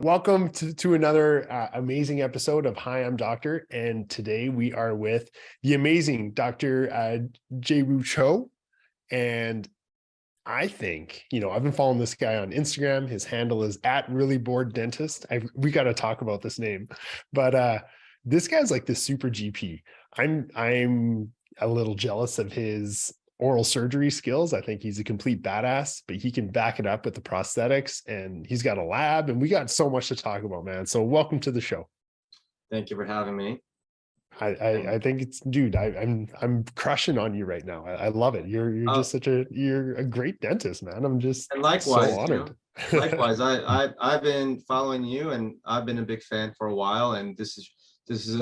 Welcome to another amazing episode of Hi, I'm Doctor. And today we are with the amazing Dr. Jaewoo Cho. And I think, I've been following this guy on Instagram. His handle is at really bored dentist. We got to talk about this name, but this guy's like the super GP. I'm a little jealous of his oral surgery skills. I think he's a complete badass, but he can back it up with the prosthetics, and he's got a lab, and we got so much to talk about, man. So welcome to the show. Thank you for having me. I think it's, dude, I'm crushing on you right now. I love it. You're just you're a great dentist, man. I'm just and likewise, so honored. Likewise, I've been following you, and I've been a big fan for a while. And this is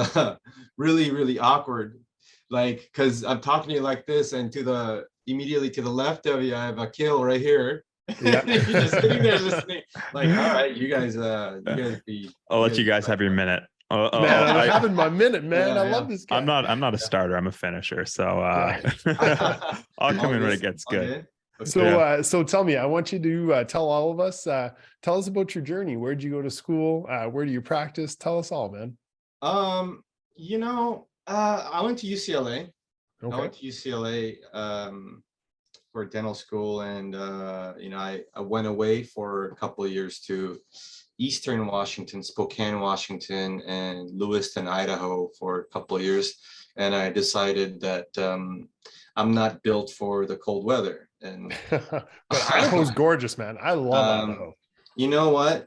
really awkward, like, because I'm talking to you like this, and immediately to the left of you, I have a kill right here. Yeah, you're just sitting there listening. Like, all right, you guys be. I'll let you guys have your minute. Man, I'm having my minute, man. Yeah, I love this guy. I'm not a starter. I'm a finisher. So I'll come in when it gets good. Okay. So tell me, I want you to tell all of us, tell us about your journey. Where'd you go to school? Where do you practice? Tell us all, man. I went to UCLA. Okay. I went to UCLA for dental school, and I went away for a couple of years to Eastern Washington, Spokane, Washington, and Lewiston, Idaho for a couple of years. And I decided that I'm not built for the cold weather. And but Idaho's gorgeous, man. I love Idaho. You know what?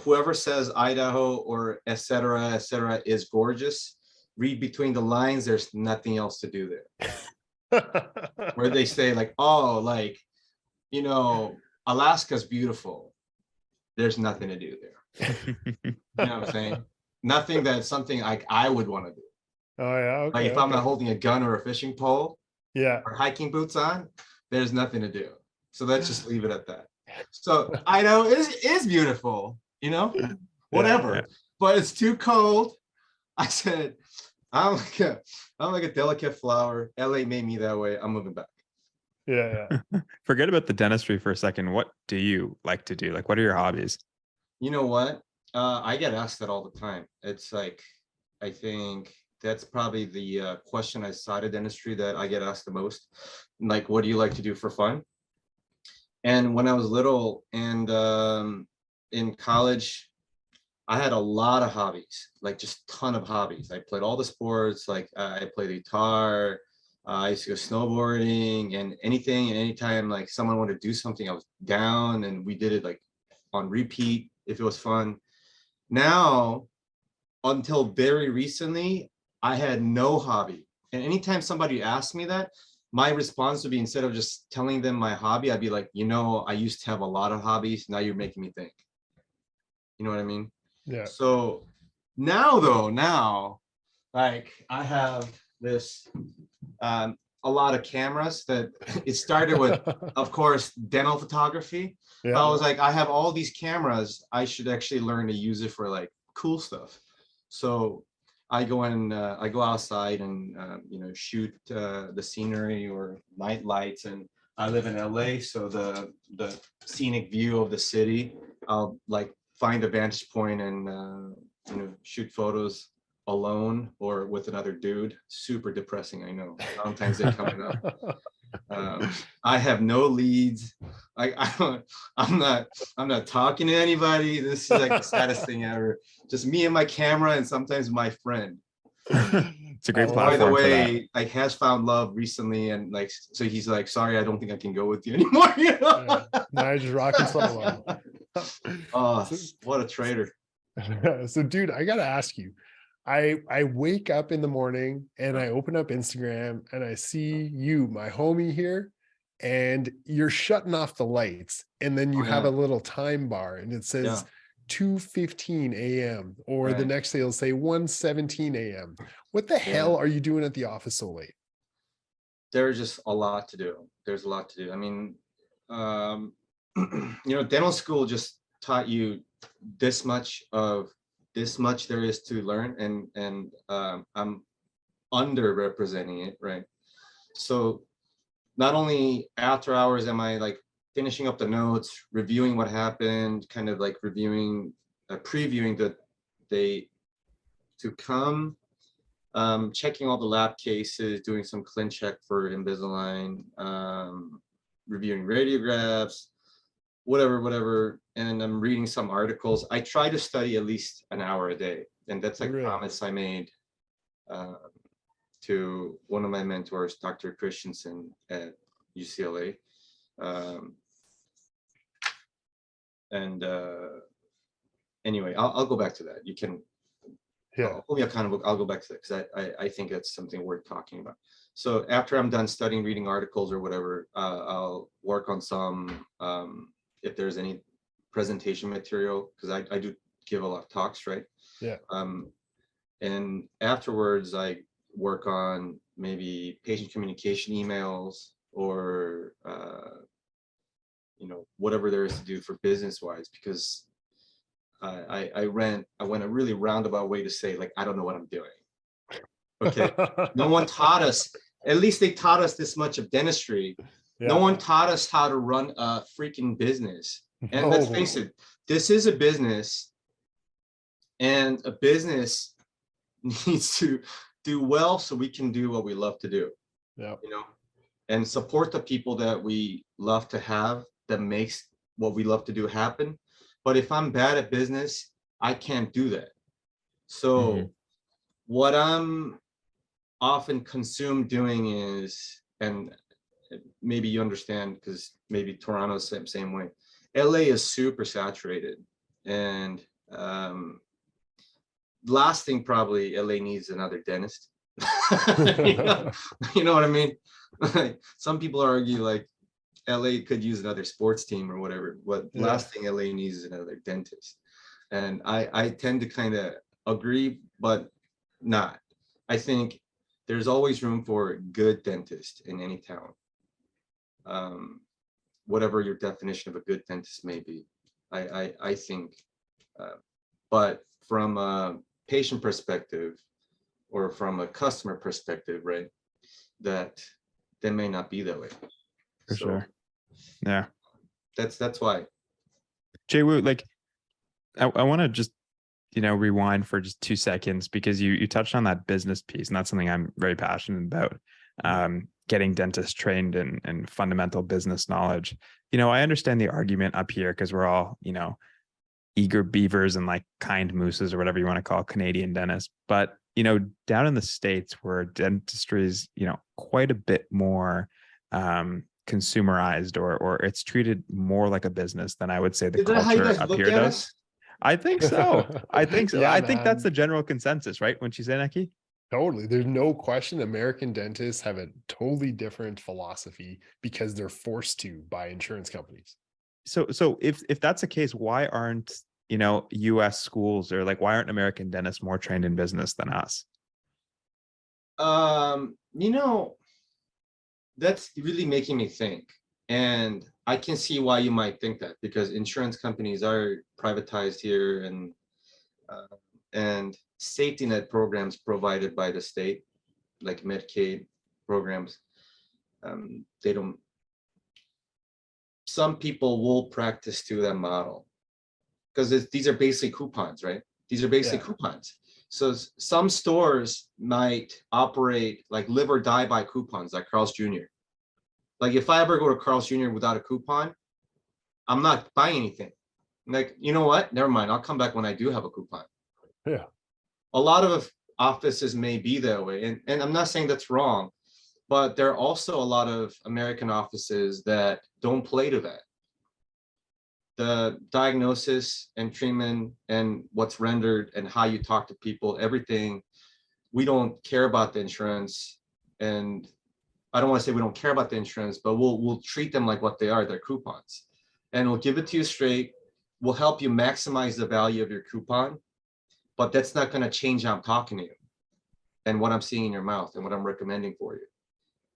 Whoever says Idaho or et cetera is gorgeous, read between the lines. There's nothing else to do there. Where they say like, oh, like, Alaska's beautiful. There's nothing to do there. You know what I'm saying? Nothing that's something like I would want to do. Oh yeah. Okay, like if I'm not holding a gun or a fishing pole, yeah, or hiking boots on, there's nothing to do. So let's just leave it at that. So Idaho is beautiful, whatever. Yeah. But it's too cold. I said, I'm like a delicate flower. LA made me that way. I'm moving back. Yeah. Forget about the dentistry for a second. What do you like to do? Like, what are your hobbies? You know what? I get asked that all the time. It's like, I think that's probably the question outside of dentistry that I get asked the most. Like, what do you like to do for fun? And when I was little and in college, I had a lot of hobbies, like just ton of hobbies. I played all the sports. Like I played guitar. I used to go snowboarding, and anything and anytime like someone wanted to do something, I was down, and we did it like on repeat if it was fun. Now, until very recently, I had no hobby. And anytime somebody asked me that, my response would be, instead of just telling them my hobby, I'd be like, I used to have a lot of hobbies. Now you're making me think. You know what I mean? Yeah. So now, like I have this a lot of cameras that it started with, of course, dental photography. Yeah. But I was like, I have all these cameras. I should actually learn to use it for like cool stuff. So I go outside and shoot the scenery or night lights. And I live in LA, so the scenic view of the city, I'll like find a vantage point and shoot photos alone or with another dude. Super depressing, I know. Valentine's Day coming up. I have no leads. I'm not talking to anybody. This is like the saddest thing ever. Just me and my camera, and sometimes my friend. It's a great platform. By the way, like has found love recently, and like so he's like, sorry, I don't think I can go with you anymore. Yeah. Now I just rocking solo. Oh, what a traitor. So dude, I gotta ask you. I wake up in the morning and I open up Instagram and I see you, my homie here, and you're shutting off the lights. And then you have a little time bar and it says 2:15 a.m. or the next day it'll say 1:17 a.m. What the hell are you doing at the office so late? There's just a lot to do. There's a lot to do. I mean, dental school just taught you this much there is to learn, and I'm underrepresenting it, right? So not only after hours am I like finishing up the notes, reviewing what happened, kind of like reviewing previewing that they to come, checking all the lab cases, doing some clin check for Invisalign, reviewing radiographs, whatever. And I'm reading some articles. I try to study at least an hour a day. And that's like a promise I made to one of my mentors, Dr. Christensen at UCLA. Anyway, I'll go back to that. You can hold me accountable. I'll go back to that because I think that's something worth talking about. So after I'm done studying, reading articles or whatever, I'll work on some, if there's any presentation material, because I do give a lot of talks, right? Yeah. And afterwards, I work on maybe patient communication emails or whatever there is to do for business wise, because I went a really roundabout way to say, like, I don't know what I'm doing. Okay. No one taught us, at least they taught us this much of dentistry. Yeah. No one taught us how to run a freaking business. And let's face it, this is a business, and a business needs to do well so we can do what we love to do. Yeah. And support the people that we love to have, that makes what we love to do happen. But if I'm bad at business, I can't do that. So what I'm often consumed doing is, and maybe you understand because maybe Toronto's the same way, LA is super saturated. And last thing probably LA needs another dentist. You know what I mean? Some people argue like LA could use another sports team or whatever. What last thing LA needs is another dentist. And I tend to kind of agree, but not. I think there's always room for a good dentist in any town. Whatever your definition of a good dentist may be. I think, but from a patient perspective or from a customer perspective, right, that may not be that way. For sure. Yeah. That's why. Jaewoo, like, I want to just, rewind for just 2 seconds, because you touched on that business piece, and that's something I'm very passionate about. Getting dentists trained in fundamental business knowledge. I understand the argument up here because we're all, eager beavers and like kind mooses or whatever you want to call Canadian dentists. But, down in the States where dentistry is, quite a bit more consumerized, or it's treated more like a business than I would say the culture up here does. I think so. I think so. Yeah, I think that's the general consensus, right? Wouldn't you say, Neki? Totally. There's no question American dentists have a totally different philosophy because they're forced to by insurance companies. So if that's the case, why aren't, US schools, or like, why aren't American dentists more trained in business than us? That's really making me think. And I can see why you might think that, because insurance companies are privatized here, and safety net programs provided by the state, like Medicaid programs, they don't. Some people will practice to that model because these are basically coupons, right? These are basically coupons. So some stores might operate like live or die by coupons, like Carl's Jr. Like if I ever go to Carl's Jr. without a coupon, I'm not buying anything. Like, you know what? Never mind. I'll come back when I do have a coupon. Yeah. A lot of offices may be that way. And I'm not saying that's wrong, but there are also a lot of American offices that don't play to that. The diagnosis and treatment and what's rendered and how you talk to people, everything, we don't care about the insurance. And I don't want to say we don't care about the insurance, but we'll treat them like what they are, they're coupons. And we'll give it to you straight. We'll help you maximize the value of your coupon, but that's not going to change how I'm talking to you and what I'm seeing in your mouth and what I'm recommending for you.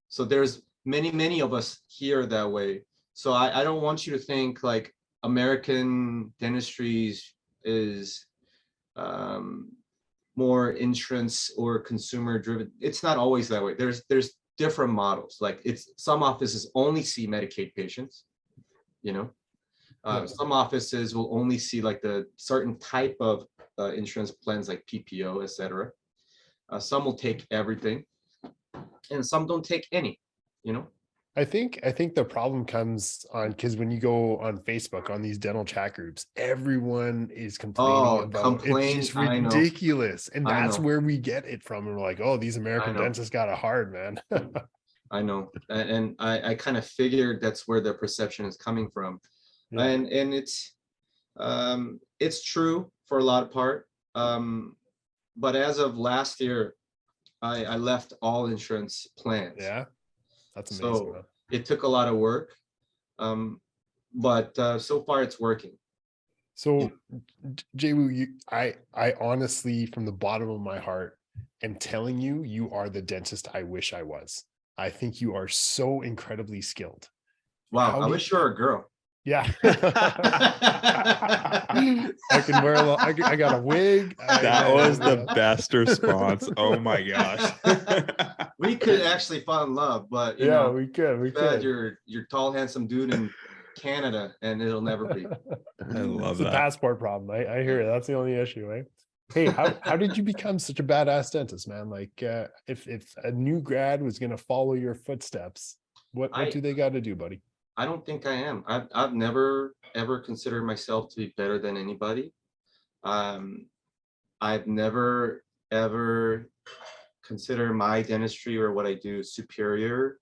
So there's many of us here that way. So I don't want you to think like American dentistry is more insurance or consumer driven. It's not always that way. There's different models. Like some offices only see Medicaid patients, Yeah. Some offices will only see like the certain type of insurance plans like PPO, etc. Some will take everything, and some don't take any. You know. I think the problem comes on because when you go on Facebook on these dental chat groups, everyone is complaining Oh, about it's complain. just I know. ridiculous. And I that's know. where we get it from. And we're like, oh, these I American know. dentists got it hard, man. I know. And I kind of figured that's where their perception is coming from. Yeah. And it's true for a lot of part. But as of last year, I left all insurance plans. Yeah. That's amazing. So Man. it took a lot of work. But so far it's working. So Jaewoo, I honestly, from the bottom of my heart, am telling you, you are the dentist I wish I was. I think you are so incredibly skilled. Wow, I wish you were a girl. Yeah. I can wear I got a wig. That was the best response. Oh my gosh. We could actually fall in love, but you yeah, know, we could. you're tall, handsome dude in Canada, and it'll never be. I love It's a that. passport problem. I hear it. That's the only issue, right? Hey, how did you become such a badass dentist, man? Like, if a new grad was gonna follow your footsteps, what do they got to do, buddy? I don't think I am. I've never ever considered myself to be better than anybody. I've never ever considered my dentistry or what I do superior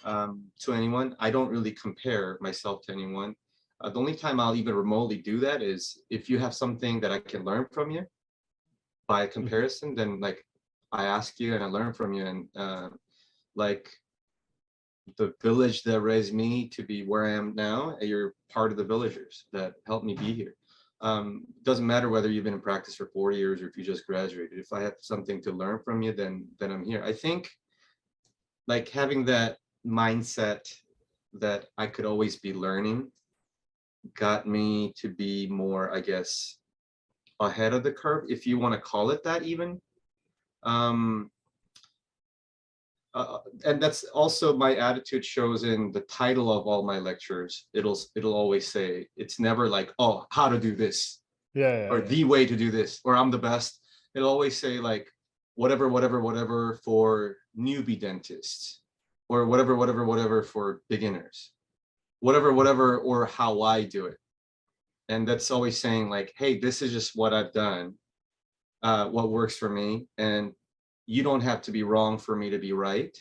to anyone. I don't really compare myself to anyone. The only time I'll even remotely do that is if you have something that I can learn from you by comparison, then like I ask you and I learn from you. And like the village that raised me to be where I am now, you're part of the villagers that helped me be here. Doesn't matter whether you've been in practice for 4 years or if you just graduated. If I have something to learn from you, then I'm here. I think like having that mindset that I could always be learning got me to be more, I guess, ahead of the curve, if you want to call it that even. And that's also my attitude shows in the title of all my lectures. It'll always say, it's never like, oh, how to do this, or the way to do this, or I'm the best. It'll always say like whatever for newbie dentists, or whatever for beginners, whatever or how I do it. And that's always saying like, hey, this is just what I've done, what works for me, and you don't have to be wrong for me to be right.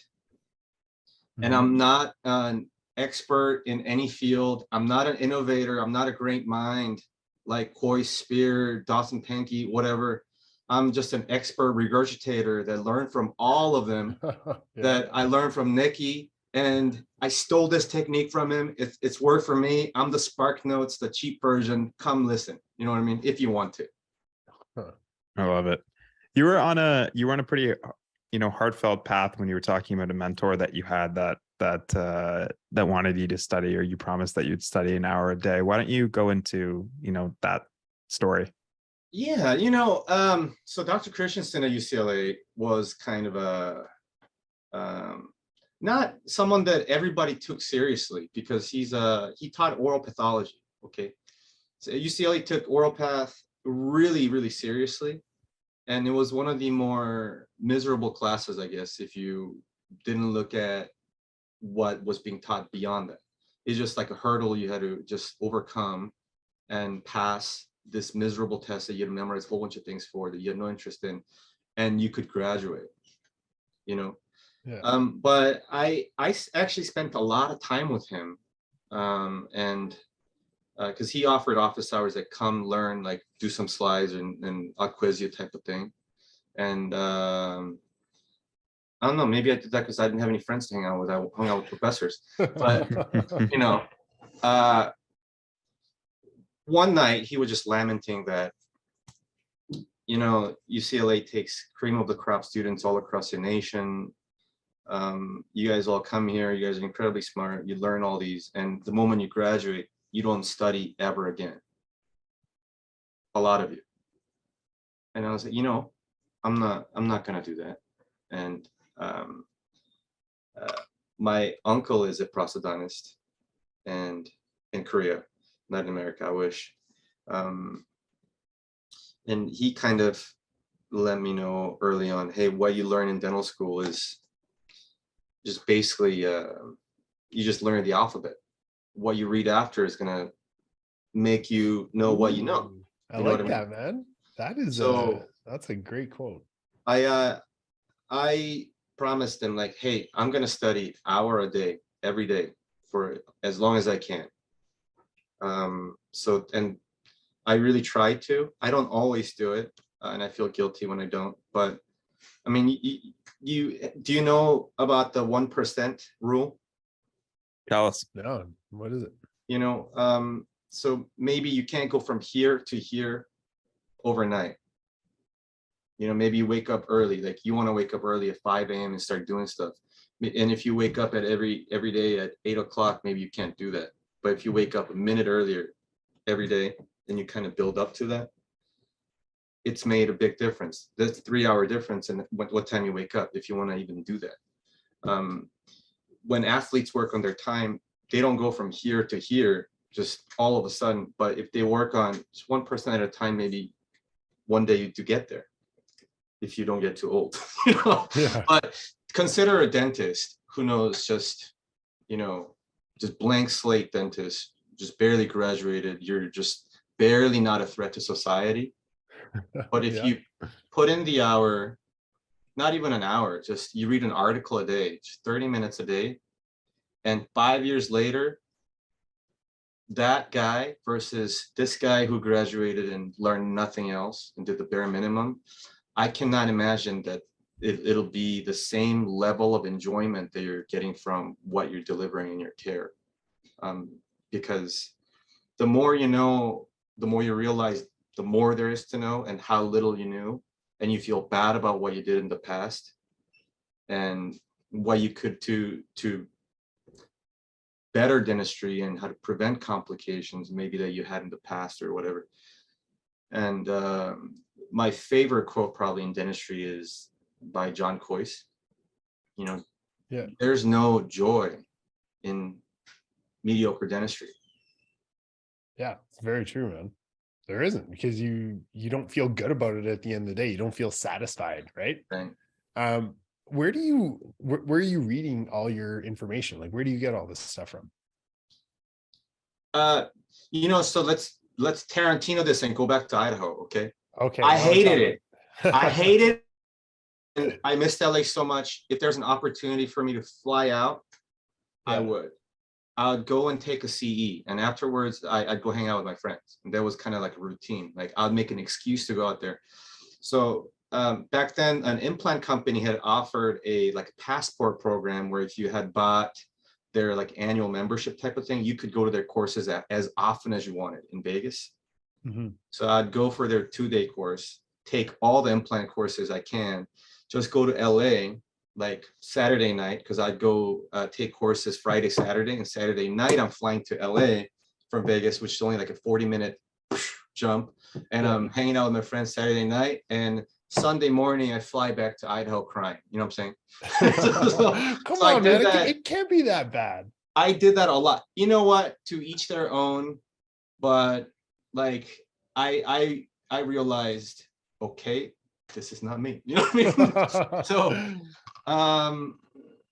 And I'm not an expert in any field. I'm not an innovator. I'm not a great mind like Coy Spear, Dawson Pankey, whatever. I'm just an expert regurgitator that learned from all of them, that I learned from Nicky, and I stole this technique from him. It's worked for me. I'm the Spark Notes, the cheap version. Come listen. You know what I mean? If you want to. I love it. You were on a pretty, heartfelt path when you were talking about a mentor that you had that wanted you to study, or you promised that you'd study an hour a day. Why don't you go into, that story? Yeah, so Dr. Christensen at UCLA was kind of a not someone that everybody took seriously, because he taught oral pathology. Okay, so UCLA took oral path really, really seriously. And it was one of the more miserable classes, I guess, if you didn't look at what was being taught beyond that. It's just like a hurdle you had to just overcome and pass this miserable test that you had to memorize a whole bunch of things for that you had no interest in, and you could graduate, Yeah. But I actually spent a lot of time with him, and because he offered office hours that come learn, like do some slides and I'll quiz you type of thing. And I don't know, maybe I did that because I didn't have any friends to hang out with. I hung out with professors. But one night he was just lamenting that UCLA takes cream of the crop students all across the nation. You guys all come here, you guys are incredibly smart, you learn all these, and the moment you graduate, you don't study ever again. A lot of you. And I was like, I'm not gonna do that. And my uncle is a prosthodontist, and in Korea, Latin America, I wish. And he kind of let me know early on, hey, what you learn in dental school is just basically you just learn the alphabet. What you read after is gonna make you know what you know. Ooh, I You know what like I mean? that, man. That is So that's a great quote. I promised him, like, hey, I'm gonna study hour a day every day for as long as I can. So, and I really try to. I don't always do it, and I feel guilty when I don't. But I mean, you do you know about the 1% rule? Tell us. No, what is it? You know, so maybe you can't go from here to here overnight. You know, maybe you wake up early, like you want to wake up early at 5 a.m. and start doing stuff. And if you wake up at every day at 8 o'clock, maybe you can't do that. But if you wake up a minute earlier every day, then you kind of build up to that. It's made a big difference. That's 3 hour difference in what time you wake up, if you want to even do that. When athletes work on their time, they don't go from here to here just all of a sudden. But if they work on just 1% at a time, maybe one day you do get there, if you don't get too old. You know? Yeah. But consider a dentist who knows, just, you know, just blank slate dentist, just barely graduated. You're just barely not a threat to society. But if Yeah. you put in the hour, not even an hour, just you read an article a day, just 30 minutes a day, and 5 years later, that guy versus this guy who graduated and learned nothing else and did the bare minimum, I cannot imagine that it'll be the same level of enjoyment that you're getting from what you're delivering in your care. Because the more you know, the more you realize the more there is to know and how little you knew, and you feel bad about what you did in the past and what you could do to better dentistry and how to prevent complications maybe that you had in the past or whatever. And my favorite quote probably in dentistry is by John Coyce. You know, Yeah. there's no joy in mediocre dentistry. Yeah, it's very true, man. There isn't, because you don't feel good about it at the end of the day. You don't feel satisfied, right? Right? Where are you reading all your information? Like, where do you get all this stuff from? You know, so let's Tarantino this and go back to Idaho, okay? Okay. I now we're hated talking. it. I hated it. And I missed LA so much. If there's an opportunity for me to fly out, I Yeah. would. I would go and take a CE, and afterwards I'd go hang out with my friends. And that was kind of like a routine. Like I'd make an excuse to go out there. So back then, an implant company had offered a like passport program where if you had bought their like annual membership type of thing, you could go to their courses as often as you wanted in Vegas. Mm-hmm. So I'd go for their 2-day course, take all the implant courses I can, just go to LA like Saturday night, because I'd go take courses Friday, Saturday, and Saturday night I'm flying to LA from Vegas, which is only like a 40-minute jump. And I'm hanging out with my friends Saturday night, and Sunday morning I fly back to Idaho crying. You know what I'm saying? Come So I on, did man. that. It can't be that bad. I did that a lot. You know what? To each their own. But like I realized, okay, this is not me. You know what I mean? So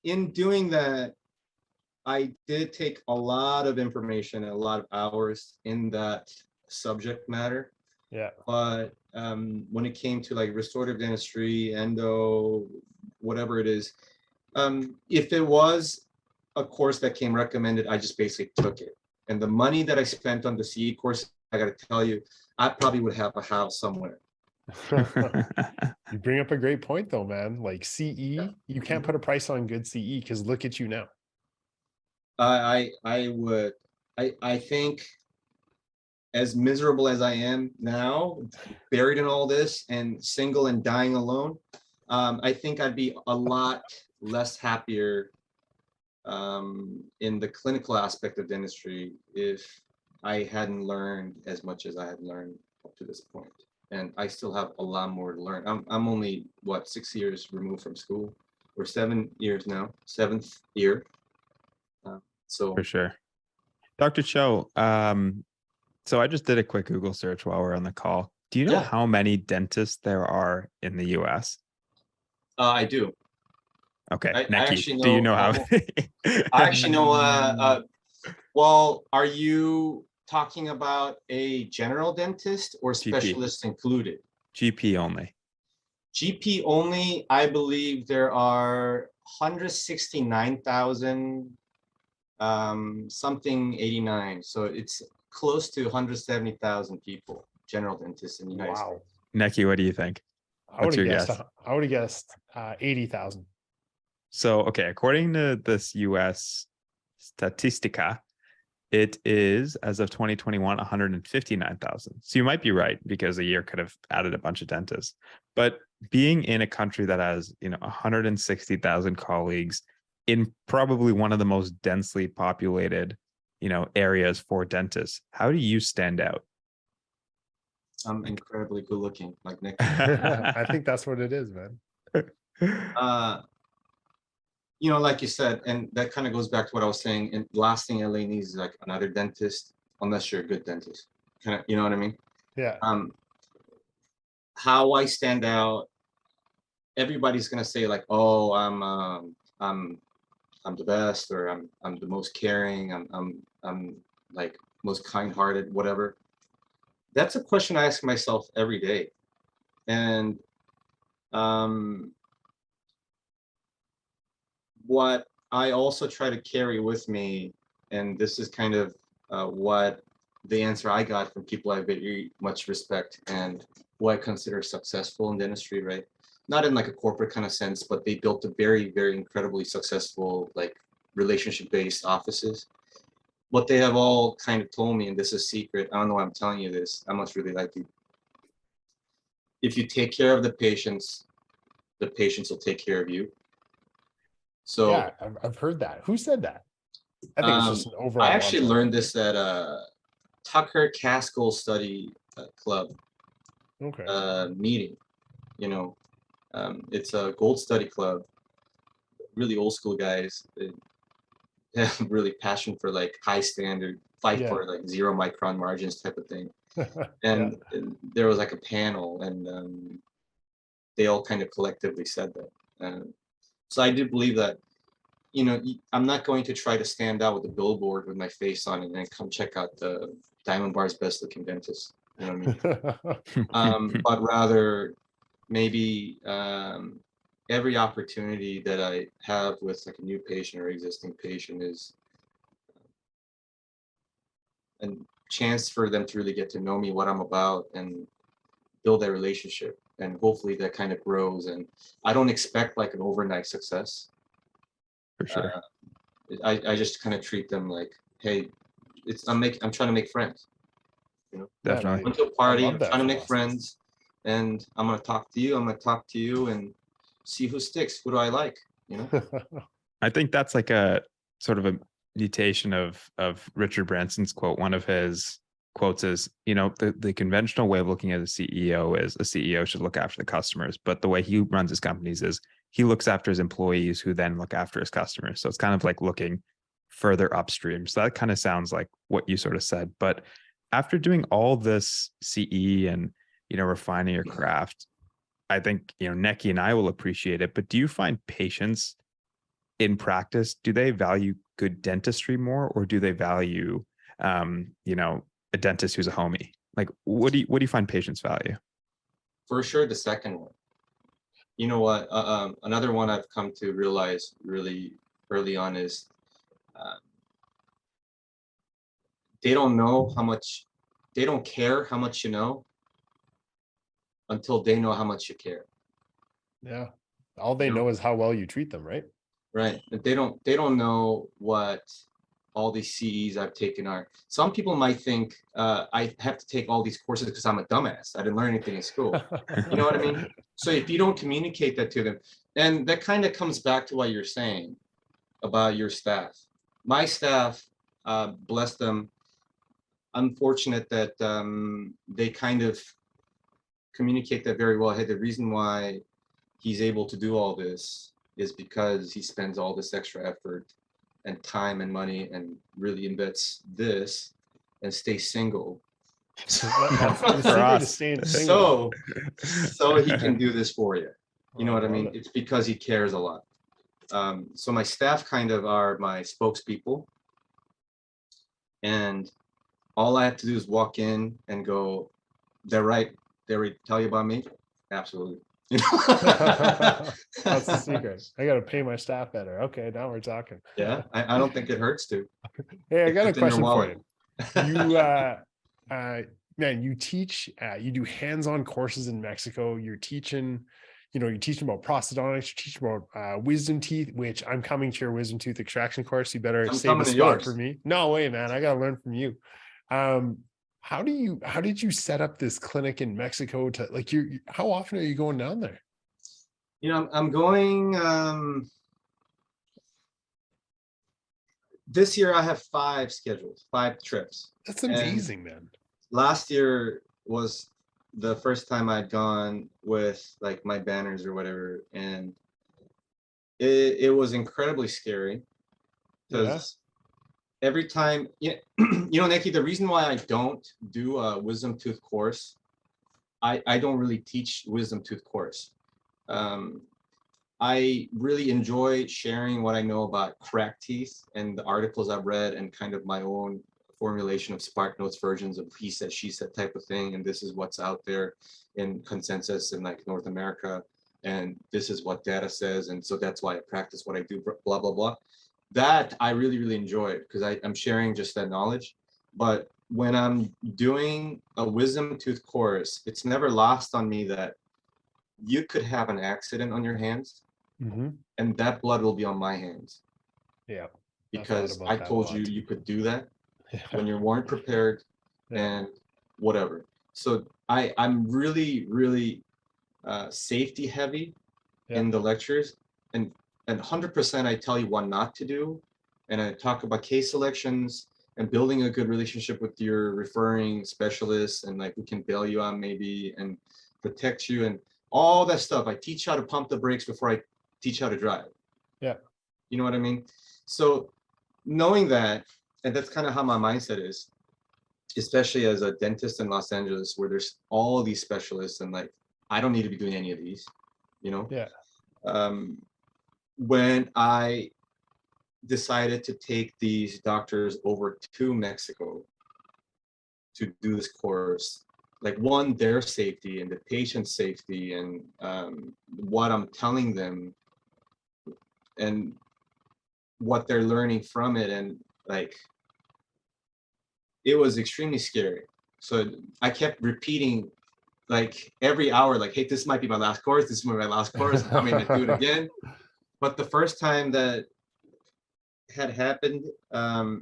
in doing that, I did take a lot of information and a lot of hours in that subject matter. Yeah. But when it came to like restorative dentistry, endo, whatever it is, if it was a course that came recommended, I just basically took it. And the money that I spent on the CE course, I got to tell you, I probably would have a house somewhere. You bring up a great point though, man. Like CE, you can't put a price on good CE, because look at you now. I would. I think, as miserable as I am now, buried in all this and single and dying alone, I think I'd be a lot less happier in the clinical aspect of dentistry if I hadn't learned as much as I had learned up to this point. And I still have a lot more to learn. I'm only, what, 6 years removed from school, or 7 years now, 7th year. So For sure. Dr. Cho, so I just did a quick Google search while we're on the call. Do you know Yeah. how many dentists there are in the US? I do. Okay, I Neki, actually do you know. know how? I actually know. Well, are you talking about a general dentist or GP, specialist included? GP only. GP only, I believe there are 169,000 something 89. So it's close to 170,000 people, general dentists in the United Wow. States. Neki, what do you think? I would What's have your guessed. guess? I would have guessed 80,000. So, okay, according to this US Statistica, it is, as of 2021, 159,000. So you might be right because a year could have added a bunch of dentists. But being in a country that has, 160,000 colleagues in probably one of the most densely populated, areas for dentists, how do you stand out? I'm incredibly good looking, like Nick. I think that's what it is, man. Like you said, and that kind of goes back to what I was saying. And last thing LA needs is like another dentist, unless you're a good dentist. Kind of, you know what I mean? Yeah. How I stand out, everybody's gonna say like, "Oh, I'm the best," or I'm the most caring. I'm like most kind-hearted, whatever. That's a question I ask myself every day, and what I also try to carry with me, and this is kind of what the answer I got from people I very much respect and who I consider successful in dentistry, right? Not in like a corporate kind of sense, but they built a very, very incredibly successful, like relationship-based offices. What they have all kind of told me, and this is secret, I don't know why I'm telling you this, I must really like you. If you take care of the patients will take care of you. So Yeah, I've heard that. Who said that? I think it's just an overall. I actually mantra. learned this at Tucker Caskell Study Club Okay. meeting. It's a gold study club. Really old school guys. They have really passion for like high standard, fight Yeah. for like 0 micron margins type of thing. Yeah. And there was like a panel, and they all kind of collectively said that. So I do believe that, I'm not going to try to stand out with a billboard with my face on it and then come check out the Diamond Bar's best looking dentist. You know what I mean? But rather maybe every opportunity that I have with like a new patient or existing patient is a chance for them to really get to know me, what I'm about, and build that relationship. And hopefully that kind of grows. And I don't expect like an overnight success. For sure. I just kind of treat them like, hey, I'm trying to make friends. Definitely. Went to a party, I'm love that trying to make philosophy. friends, and I'm gonna talk to you, and see who sticks. Who do I like? I think that's like a sort of a mutation of Richard Branson's quote. One of his quotes is, the conventional way of looking at a CEO is a CEO should look after the customers, but the way he runs his companies is he looks after his employees who then look after his customers. So it's kind of like looking further upstream. So that kind of sounds like what you sort of said. But after doing all this CE and, refining your craft, I think, Neki and I will appreciate it. But do you find patients in practice, do they value good dentistry more, or do they value, a dentist who's a homie? Like, what do you find patients value? For sure, the second one. You know what? Another one I've come to realize really early on is they don't care how much you know until they know how much you care. Yeah. All they know is how well you treat them, right? Right. They don't know what all these CEs I've taken are. Some people might think I have to take all these courses because I'm a dumbass. I didn't learn anything in school. You know what I mean? So if you don't communicate that to them, and that kind of comes back to what you're saying about your staff. My staff, bless them, I'm fortunate that they kind of communicate that very well. Hey, the reason why he's able to do all this is because he spends all this extra effort and time and money and really invests this and stay single. That's not the For secret to us. staying single. So he can do this for you. You know what I love mean? it. It's because he cares a lot. So my staff kind of are my spokespeople, and all I have to do is walk in and go, they're right. They already tell you about me? Absolutely. You know? That's the secret. I got to pay my staff better. Okay, now we're talking. Yeah, I don't think it hurts to. Hey, I got a It's in your question for wallet. you. Man, you teach, you do hands-on courses in Mexico. You're teaching, you're teaching about prosthodontics, you're teaching about wisdom teeth, which I'm coming to your wisdom tooth extraction course. You better I'm save a coming to spot yours. for me. No way, man. I got to learn from you. How did you set up this clinic in Mexico to like how often are you going down there? You know, I'm going, this year I have 5 schedules, 5 trips. That's And amazing, man. last year was the first time I'd gone with like my banners or whatever, and it was incredibly scary Yeah. because every time, Nikki, the reason why I don't do a wisdom tooth course, I don't really teach wisdom tooth course. I really enjoy sharing what I know about cracked teeth and the articles I've read and kind of my own formulation of Spark Notes versions of he said, she said type of thing. And this is what's out there in consensus in like North America. And this is what data says. And so that's why I practice what I do, blah, blah, blah. That I really, really enjoy it because I'm sharing just that knowledge. But when I'm doing a wisdom tooth course, it's never lost on me that you could have an accident on your hands. And that blood will be on my hands. Yeah. Because I told you you could do that when you weren't prepared and whatever. So I'm really, really safety heavy in the lectures, and 100% I tell you what not to do. And I talk about case selections and building a good relationship with your referring specialists and like who can bail you out maybe and protect you and all that stuff. I teach how to pump the brakes before I teach how to drive. Yeah. You know what I mean? So knowing that, and that's kind of how my mindset is, especially as a dentist in Los Angeles, where there's all these specialists and like, I don't need to be doing any of these, Yeah. When I decided to take these doctors over to Mexico to do this course, like one, their safety and the patient's safety and what I'm telling them and what they're learning from it, and like it was extremely scary. So I kept repeating like every hour, like, hey, this might be my last course, this is my last course, I'm gonna do it again. But the first time that had happened, a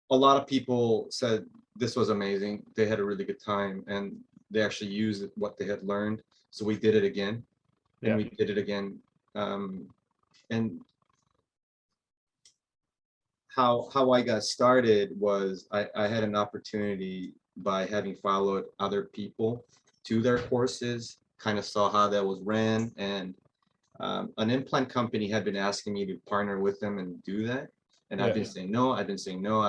lot of people said this was amazing, they had a really good time and they actually used what they had learned. So we did it again and we did it again. And how I got started was I had an opportunity by having followed other people to their courses, kind of saw how that was ran, and an implant company had been asking me to partner with them and do that, and I've been saying no. I've been saying no.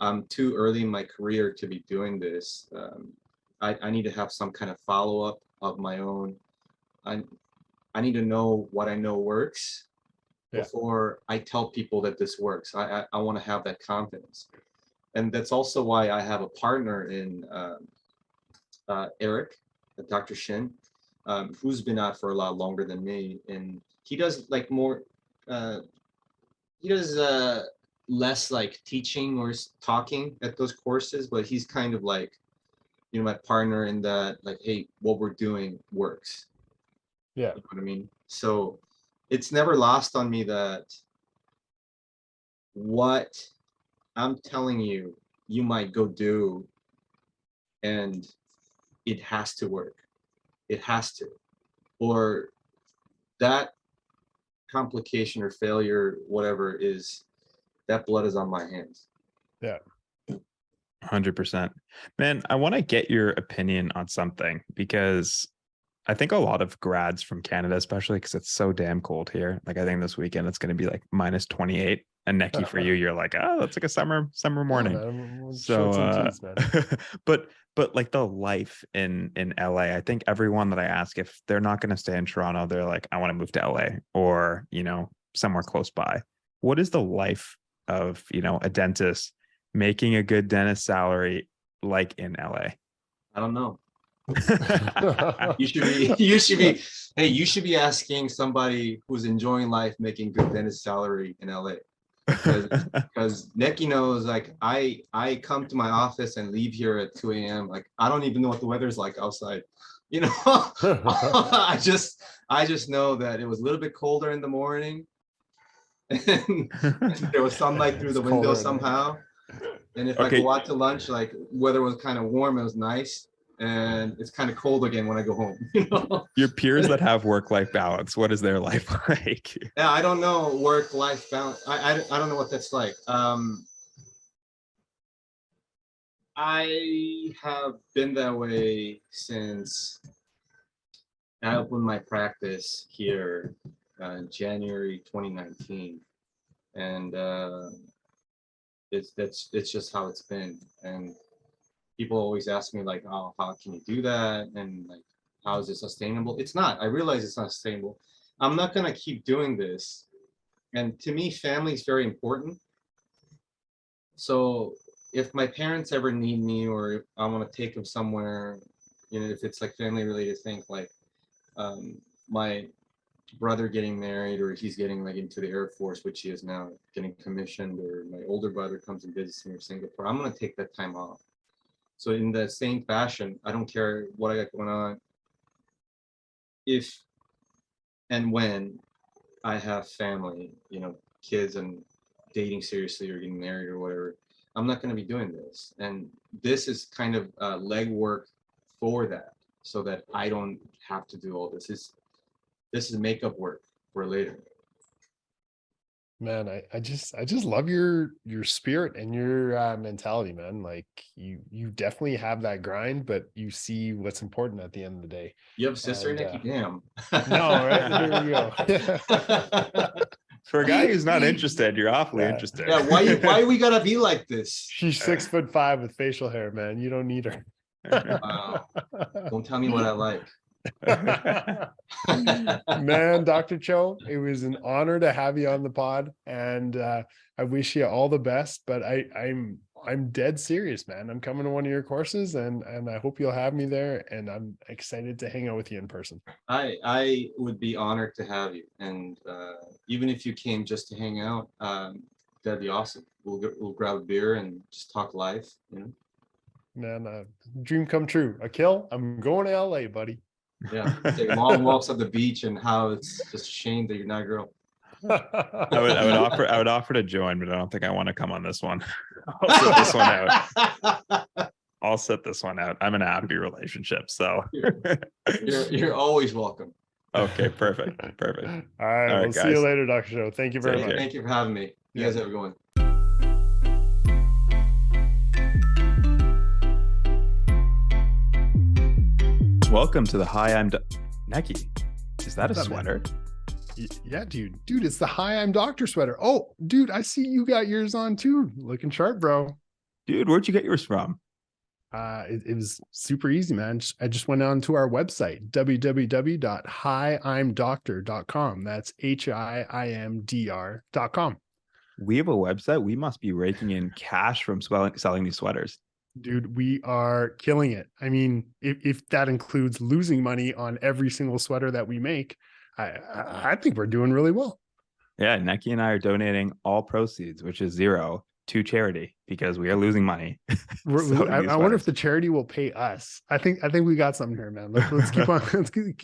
I'm too early in my career to be doing this. I need to have some kind of follow up of my own. I need to know what I know works before I tell people that this works. I want to have that confidence. And that's also why I have a partner in Eric, Dr. Shin, who's been out for a lot longer than me. And he does like more, he does less like teaching or talking at those courses, but he's kind of like, my partner in that, like, hey, what we're doing works. Yeah. You know what I mean? So it's never lost on me that what I'm telling you, you might go do, and it has to work. It has to. Or that complication or failure, whatever is, that blood is on my hands. Yeah. 100%. Man, I want to get your opinion on something because I think a lot of grads from Canada, especially because it's so damn cold here. Like I think this weekend it's going to be like minus 28. And Neki, for you, you're like, oh, that's like a summer morning. Yeah, man, So shorts and tees, man. but like the life in LA, I think everyone that I ask, if they're not going to stay in Toronto, they're like, I want to move to LA or, you know, somewhere close by. What is the life of, you know, a dentist making a good dentist salary like in LA? I don't know. You should be asking somebody who's enjoying life making good dentist salary in LA. Because Neki knows, like, I come to my office and leave here at 2 a.m. Like, I don't even know what the weather's like outside. You know, I just know that it was a little bit colder in the morning, and there was sunlight through the window somehow. And if I go out to lunch, like, weather was kind of warm, it was nice. And it's kind of cold again when I go home. You know? Your peers that have work-life balance, what is their life like? Yeah, I don't know work-life balance. I don't know what that's like. I have been that way since I opened my practice here in January 2019, and it's just how it's been. And people always ask me, like, oh, how can you do that? And like, how is it sustainable? It's not. I realize it's not sustainable. I'm not going to keep doing this. And to me, family is very important. So if my parents ever need me, or if I want to take them somewhere, you know, if it's like family related thing, like my brother getting married, or he's getting like into the Air Force, which he is now, getting commissioned, or my older brother comes and visits me in Singapore, I'm going to take that time off. So in the same fashion, I don't care what I got going on. If and when I have family, you know, kids, and dating seriously or getting married or whatever, I'm not going to be doing this. And this is kind of legwork for that, so that I don't have to do all this. This is makeup work for later. Man, I just love your spirit and your mentality, man. Like you definitely have that grind, but you see what's important at the end of the day. You have a sister, Neki? Damn. No, right? Here we go. For a guy who's not interested, you're awfully interested. Yeah, why we gotta be like this? She's 6'5" with facial hair, man. You don't need her. Wow. Don't tell me what I like. Man, Dr. Cho, it was an honor to have you on the pod, and I wish you all the best. But I'm dead serious, man. I'm coming to one of your courses, and I hope you'll have me there. And I'm excited to hang out with you in person. I would be honored to have you, and even if you came just to hang out, that'd be awesome. We'll grab a beer and just talk life, you know. Man, dream come true. Akil, I'm going to LA, buddy. Yeah, take long walks on the beach, and how it's just a shame that you're not a girl. I would offer to join, but I don't think I want to come on this one. I'll sit this one out. I'll set this one out. I'm in a happy relationship, so you're always welcome. Okay, perfect. All right, we'll see you later, Dr. Cho. Thank you very much. Thank you for having me. You guys have a good one. Welcome to the Hi, I'm Neki. Is that a sweater? Yeah, dude, it's the Hi, I'm Doctor sweater. Oh, dude, I see you got yours on too. Looking sharp, bro. Dude, where'd you get yours from? It was super easy, man. I just went on to our website, www.hiimdoctor.com. That's HIIMDR.com. We have a website. We must be raking in cash from selling these sweaters. Dude, we are killing it. I mean, if that includes losing money on every single sweater that we make, I think we're doing really well. Yeah, Neki and I are donating all proceeds, which is zero, to charity because we are losing money. I wonder if the charity will pay us. I think we got something here, man. Let's keep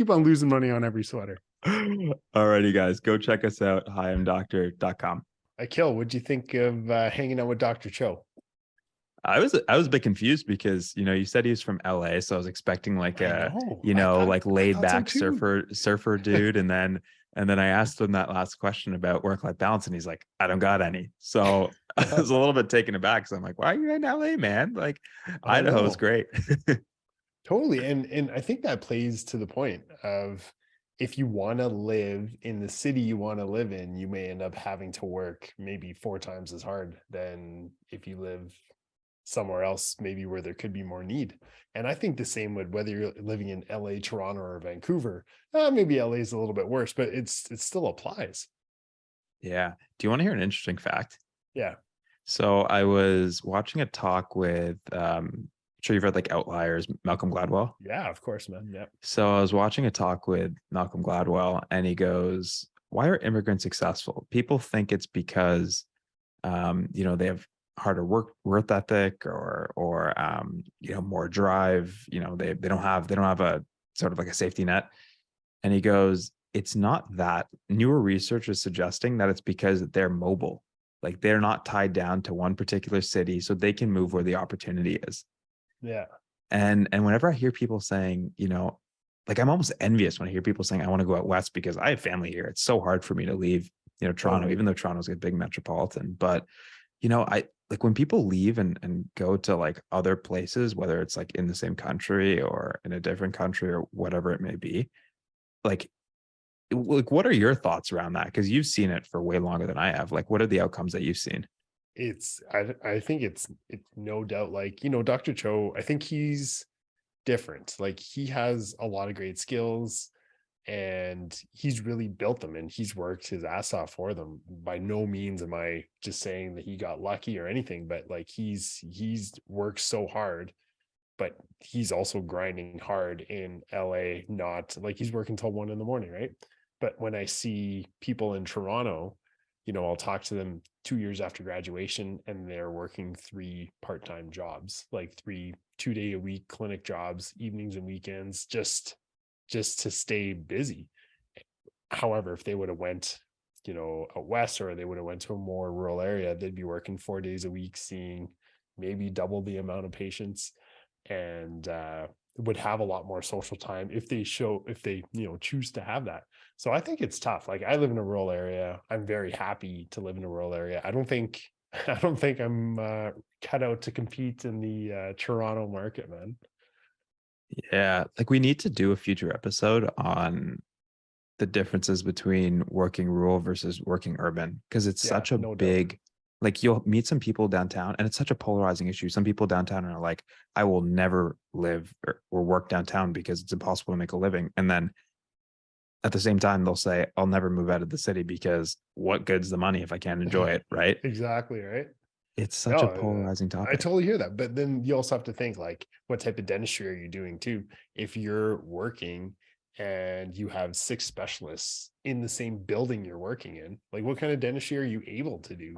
on losing money on every sweater. Alrighty, guys, go check us out. hiimdoctor.com. Akil, what'd you think of hanging out with Dr. Cho? I was a bit confused because, you know, you said he was from LA, so I was expecting like like laid back surfer dude, and then I asked him that last question about work-life balance, and he's like, I don't got any. So I was a little bit taken aback. So I'm like, why are you in LA, man? Like, Idaho is great. Totally. And I think that plays to the point of, if you want to live in the city you want to live in, you may end up having to work maybe 4 times as hard than if you live somewhere else, maybe where there could be more need. And I think the same would, whether you're living in LA, Toronto, or Vancouver. Maybe LA is a little bit worse, but it still applies. Yeah. Do you want to hear an interesting fact? Yeah. So I was watching a talk with I'm sure you've read like Outliers, Malcolm Gladwell. Yeah, of course, man. Yeah. So I was watching a talk with Malcolm Gladwell, and he goes, "Why are immigrants successful? People think it's because, they have harder work ethic, or more drive. They don't have a sort of like a safety net." And he goes, "It's not that. Newer research is suggesting that it's because they're mobile, like they're not tied down to one particular city, so they can move where the opportunity is." Yeah. And whenever I hear people saying, like I'm almost envious when I hear people saying I want to go out west because I have family here. It's so hard for me to leave, Toronto, Totally. even though Toronto's a big metropolitan. But I like when people leave and go to like other places, whether it's like in the same country or in a different country or whatever it may be, like what are your thoughts around that? Because you've seen it for way longer than I have. Like, what are the outcomes that you've seen? I think it's no doubt, like, Dr. Cho, I think he's different. Like, he has a lot of great skills, and he's really built them, and he's worked his ass off for them. By no means am I just saying that he got lucky or anything, but like, he's worked so hard, but he's also grinding hard in LA, not like he's working till 1 in the morning, right? But when I see people in Toronto, I'll talk to them 2 years after graduation, and they're working 3 part-time jobs, like 3 2-day a week clinic jobs, evenings and weekends, just to stay busy. However, if they would have went, out west, or they would have went to a more rural area, they'd be working 4 days a week, seeing maybe double the amount of patients, and would have a lot more social time if they choose to have that. So I think it's tough. Like, I live in a rural area. I'm very happy to live in a rural area. I don't think I don't think I'm cut out to compete in the Toronto market, man. Yeah, like we need to do a future episode on the differences between working rural versus working urban, because it's Yeah, such a no doubt. big, like you'll meet some people downtown and it's such a polarizing issue. Some people downtown are like, I will never live or work downtown because it's impossible to make a living. And then at the same time, they'll say, I'll never move out of the city because what good's the money if I can't enjoy it, right? Exactly, right. It's such a No, polarizing I topic. totally hear that. But then you also have to think, like, what type of dentistry are you doing too? If you're working and you have 6 specialists in the same building you're working in, like, what kind of dentistry are you able to do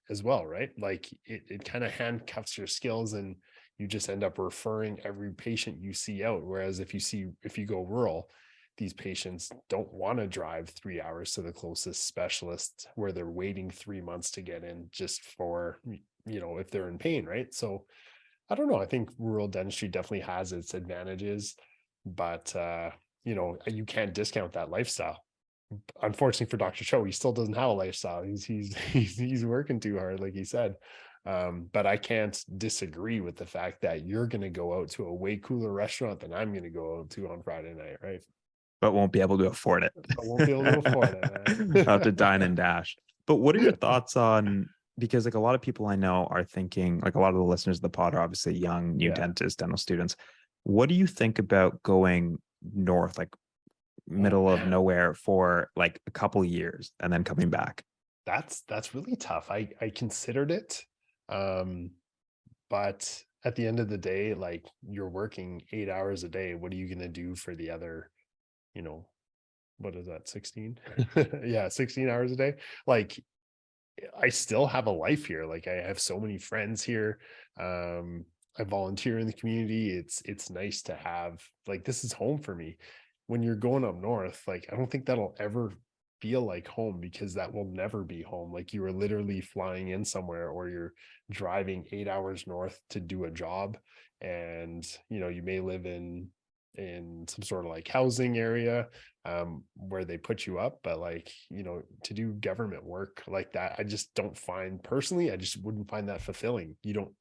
as well, right? Like, it kind of handcuffs your skills, and you just end up referring every patient you see out. Whereas if you go rural, these patients don't want to drive 3 hours to the closest specialist, where they're waiting 3 months to get in, just for, if they're in pain, right? So I don't know. I think rural dentistry definitely has its advantages, but you can't discount that lifestyle. Unfortunately for Dr. Cho, he still doesn't have a lifestyle. He's working too hard, like he said. But I can't disagree with the fact that you're going to go out to a way cooler restaurant than I'm going to go out to on Friday night, right? But won't be able to afford it. I won't be able to afford it, I'll have to man. dine and dash. But what are your thoughts on, because like a lot of people I know are thinking, like a lot of the listeners of the pod are obviously young, new Yeah. dentists, dental students. What do you think about going north, like Oh middle of man, nowhere for like a couple years and then coming back? that's really tough. I considered it, um, but at the end of the day, like, you're working 8 hours a day. What are you gonna do for the other, you know, what is that, 16? Yeah, 16 hours a day. Like, I still have a life here. Like, I have so many friends here. Um, I volunteer in the community. It's nice to have, like, this is home for me. When you're going up north, like, I don't think that'll ever feel like home, because that will never be home. Like, you are literally flying in somewhere, or you're driving 8 hours north to do a job. And you may live in some sort of like housing area, where they put you up, but, like, to do government work like that, I just don't find, personally, I just wouldn't find that fulfilling. You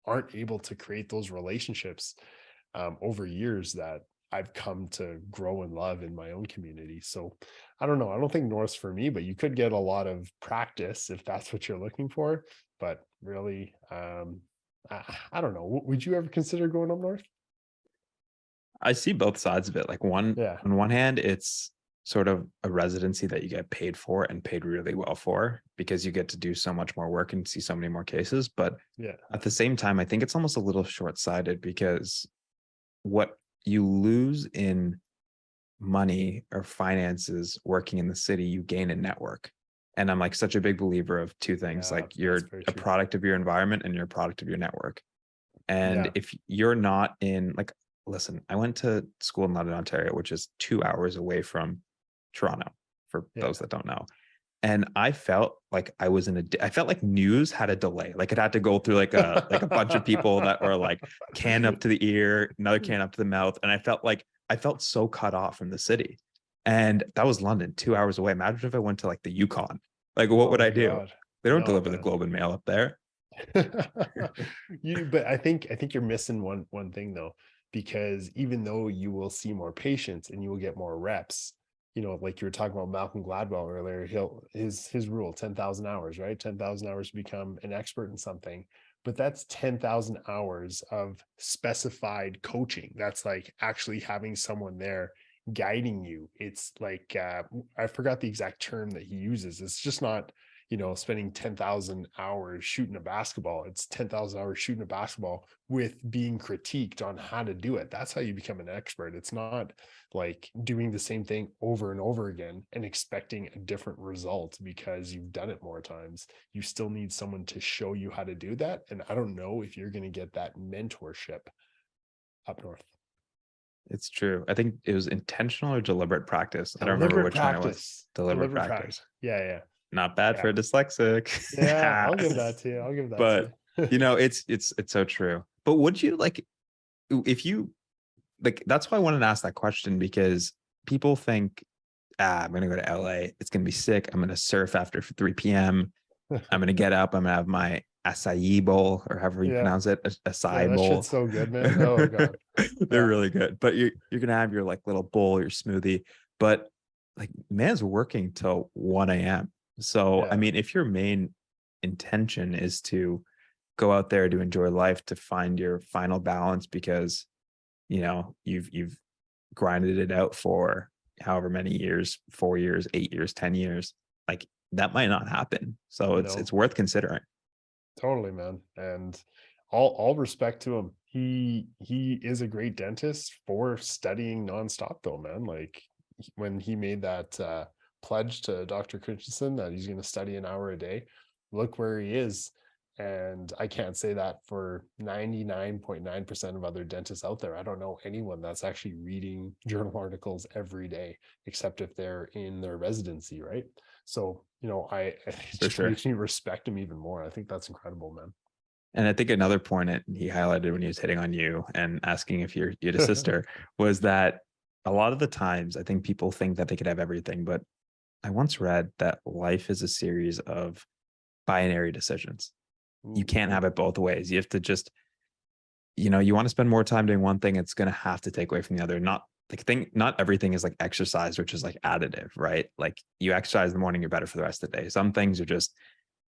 aren't able to create those relationships over years that I've come to grow and love in my own community. So I don't know. I don't think North's for me, but you could get a lot of practice if that's what you're looking for. But really, I don't know. Would you ever consider going up north? I see both sides of it. Like Yeah. on one hand, it's sort of a residency that you get paid for and paid really well for because you get to do so much more work and see so many more cases. But Yeah. at the same time, I think it's almost a little short-sighted because what you lose in money or finances working in the city, you gain a network. And I'm like such a big believer of two things. Yeah, Like that's you're very a true. product of your environment and you're a product of your network. And Yeah. if you're not in, like, listen, I went to school in London, Ontario, which is 2 hours away from Toronto, for Yeah. those that don't know. And I felt like I was I felt like news had a delay. Like it had to go through like a bunch of people that were like can up to the ear, another can up to the mouth. And I felt so cut off from the city. And that was London, 2 hours away. Imagine if I went to like the Yukon. Like what Oh would my I do? God. They don't No, deliver the man. Globe and Mail up there. But I think you're missing one thing though, because even though you will see more patients and you will get more reps, like you were talking about Malcolm Gladwell earlier, his rule, 10,000 hours, right? 10,000 hours to become an expert in something. But that's 10,000 hours of specified coaching. That's like actually having someone there guiding you. It's like I forgot the exact term that he uses. It's just not spending 10,000 hours shooting a basketball. It's 10,000 hours shooting a basketball with being critiqued on how to do it. That's how you become an expert. It's not like doing the same thing over and over again and expecting a different result because you've done it more times. You still need someone to show you how to do that. And I don't know if you're going to get that mentorship up north. It's true. I think it was intentional or deliberate practice. I don't remember Deliberate which one it was. practice. Deliberate Deliberate practice. practice. Yeah. Not bad Yeah. for a dyslexic. Yeah. I'll give that to you. I'll give that But to you. it's so true. But would you like if you like that's why I wanted to ask that question because people think I'm gonna go to LA, it's gonna be sick. I'm gonna surf after 3 p.m. I'm gonna get up, I'm gonna have my acai bowl or however you Yeah. pronounce it, Yeah, acai that bowl. shit's so good, man. Oh God. They're Yeah. really good. But you're gonna have your like little bowl, your smoothie. But like man's working till 1 a.m. So I Yeah. mean, if your main intention is to go out there to enjoy life, to find your final balance because you've grinded it out for however many years, 4 years, 8 years, 10 years, like that might not happen. So it's No, worth considering. totally, man. And all respect to him. He is a great dentist for studying nonstop though, man. Like when he made that pledge to Dr. Christensen that he's going to study an hour a day, look where he is. And I can't say that for 99.9% of other dentists out there. I don't know anyone that's actually reading journal articles every day, except if they're in their residency, right? So, it For just sure. makes me respect him even more. I think that's incredible, man. And I think another point that he highlighted when he was hitting on you and asking if you had a sister was that a lot of the times I think people think that they could have everything, but I once read that life is a series of binary decisions. You can't have it both ways. You have to just, you want to spend more time doing one thing, it's going to have to take away from the other. Not everything is like exercise, which is like additive, right? Like you exercise in the morning, you're better for the rest of the day. Some things are just,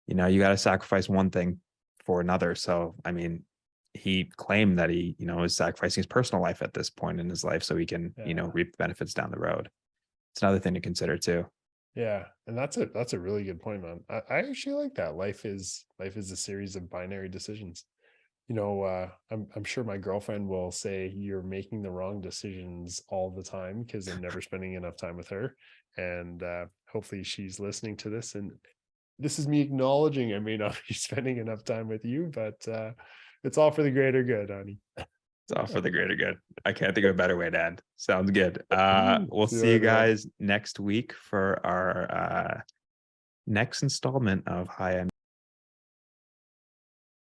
you got to sacrifice one thing for another. So, I mean, he claimed that he, is sacrificing his personal life at this point in his life so he can, Yeah. reap the benefits down the road. It's another thing to consider too. Yeah, and that's a really good point, man. I actually like that. Life is a series of binary decisions. I'm sure my girlfriend will say you're making the wrong decisions all the time because I'm never spending enough time with her. And hopefully she's listening to this. And this is me acknowledging I may not be spending enough time with you, but it's all for the greater good, honey. It's all for the greater good. I can't think of a better way to end. Sounds good. We'll See you see you later, man. guys next week for our next installment of Hi, I'm